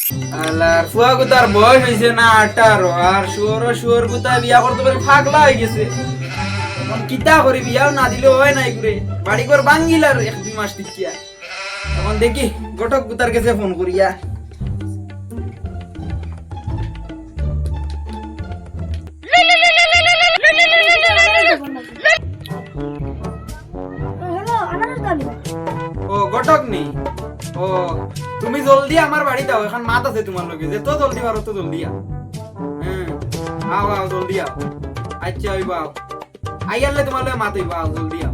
আলার ফুয়া গুতার বয়স হয়েছে না 18 আর শুয়োর গুতা বিয়া করতে পারে ফাগলা হয়ে গেছে। এখন কিতা করি বিয়াও না দিলে হয় নাই করে বাড়ি ঘর ভাঙ্গিল আর 1-2 মাস টিকিয়া। এখন দেখি গটক গুতার কাছে ফোন করিয়া। ও গটক নেই। ও তুমি জলদি আমার বাড়ি দাও, এখন মাত আছে তোমার লগে, যেত জলদি পারো তো জলদি আও। হ্যাঁ আও আও জলদি আও। আচ্ছা ওই বাও আইয়ালে তোমার লগে মাত হইবা, আও জলদি আও।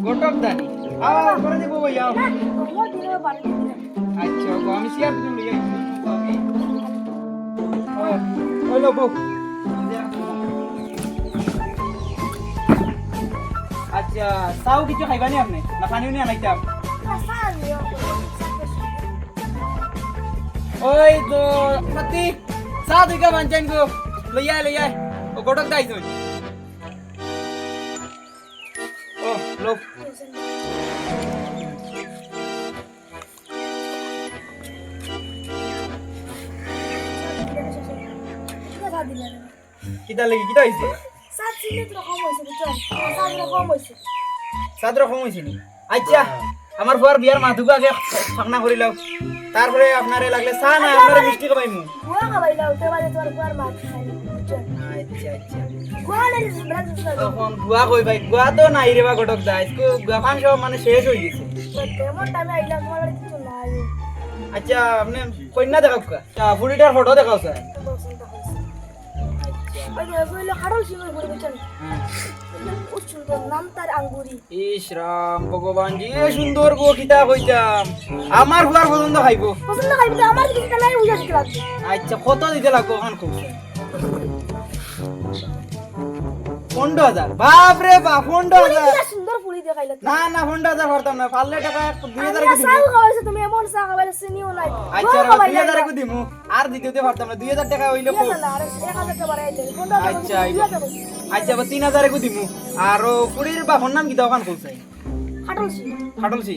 গটক দানি আও করে দিব ভাই আও। আচ্ছা গো আমি শেয়ার দিন লই আইছি আমি। ওই লো বউ। আচ্ছা চাও কিছু খাইবানি আপনি না পানিও নিয়ে আনাইতাম? ওই তো মতি চা দুইটা বানচাইন গো লই আয় ও গটক দাইছুন। ও লোক কিটা লাগি কিটা হইছে? সাত রকম হইছে নি? আচ্ছা আমার ফুয়ার বিয়ার মাথুকে আগে ফাকনা করি লাও, তারপরে আপনারে লাগলে চা না আপনারে মিষ্টি খাবাইমু। আচ্ছা আচ্ছা এখন গুয়া কই ভাই, গুয়া তো নাই রে বা গটক দা, আজকে গুয়া খান সব মানে শেষ হয়ে গেছে। আচ্ছা আপনি কন্যা দেখাও কা ফুড়িটার ফটো দেখাও স্যার। ইস রাম ভগবান জি সুন্দর গো কিতা কইতাম আমার ফুয়ার পছন্দ খাইব। আচ্ছা কত দিতে লাগবো এখন খুব? 15,000 বাপ রে বাপ 15,000 না না 15,000 করতাম না, পারলে টাকা 2,000 করে দিমু। আচ্ছা 2,000 করে দিমু আর দিতে পারতাম না, 2,000 টাকা হইলো কো। আচ্ছা আচ্ছা 3,000 করে দিমু। আর পুরির বাপর নাম কি দোকান কইছাই? খাটলছি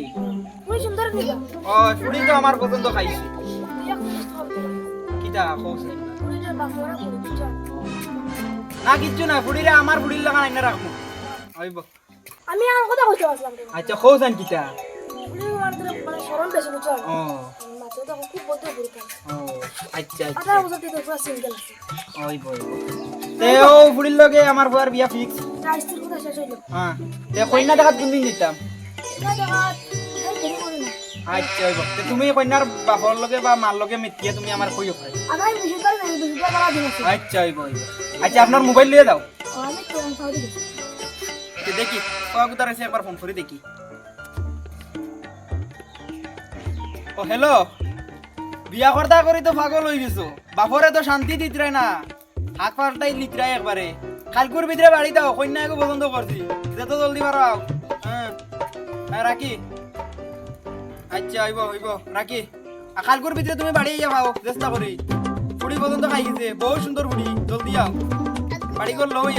ও পুরি তো আমার পছন্দ খাইছি। কিটা কইছাই না কিচ্ছু না, ফুড়িরে আমার ফুড়ির লাগা আইনা রাখবো হইব। আমি আর কথা কইতে আসলাম। আচ্ছা কইছান কিটা? ফুড়ির মানে শরণ বেশি বুঝছো। ও মাথা তো খুব বড় বড় কাজ। ও আচ্ছা আচ্ছা 18 বছর থেকে পুরো সিঙ্গেল আছে। হইব তে ও ফুড়ির লগে আমার ফুয়ার বিয়া ফিক্স। রাইস্তির কথা শেষ হইলো। হ্যাঁ তে কইনা টাকা কোন দিন দিতাম? এটা দেখা এই দেরি করি না। আচ্ছা হইব তে তুমি কইনার বাপর লগে বা মার লগে মিটিয়ে তুমি আমার কইও পাই। আগাই বিশুদ্ধ নাই বিশুদ্ধ করা দিন আছে। আচ্ছা হইব আচ্ছা আপনার মোবাইল লিয়ে দাও। আমি তো সাউদি গেছি। তে দেখি কয়গুতার আছে একবার ফোন করে দেখি। ও হ্যালো বিয়া করতা করি তো পাগল হয়ে গেছো, বাপরে তো শান্তি দিতরাই না, হাক পাল্টাই লিতরাই একবারে। কালকুর ভিতরে বাড়ি দাও, কন্যা এগো পছন্দ করছি, যত জলদি পারো আও। হ্যাঁ হ্যাঁ রাখি। আচ্ছা হইব রাখি। কালকুর ভিতরে তুমি বাড়ি যাও চেষ্টা করি। ফুড়ি পর্যন্ত খাই গেছে, বহু সুন্দর ফুড়ি, জলদি আও বাড়ি করে লই।